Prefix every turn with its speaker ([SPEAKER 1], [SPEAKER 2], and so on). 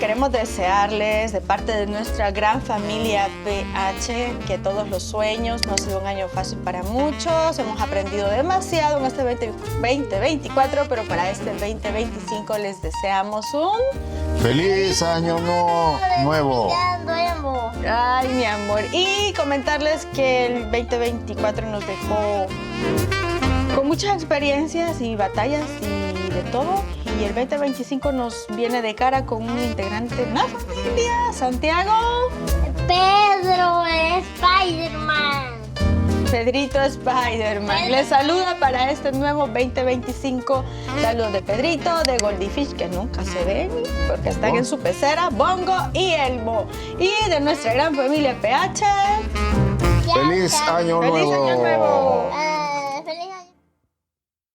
[SPEAKER 1] queremos desearles de parte de nuestra gran familia PH que todos los sueños. No ha sido un año fácil para muchos, hemos aprendido demasiado en este 2024, pero para este 2025 les deseamos un
[SPEAKER 2] ¡Feliz Año Nuevo!
[SPEAKER 1] Ay, mi amor. Y comentarles que el 2024 nos dejó con muchas experiencias y batallas y de todo. Y el 2025 nos viene de cara con un integrante de una familia, Santiago.
[SPEAKER 3] Pedro Spider-Man.
[SPEAKER 1] Pedrito Spider-Man. Les saluda para este nuevo 2025. Saludos de Pedrito, de Goldifish, que nunca se ven porque están en su pecera, Bongo y Elmo. Y de nuestra gran familia PH.
[SPEAKER 2] ¡Feliz Año Nuevo!
[SPEAKER 1] ¡Feliz Año Nuevo!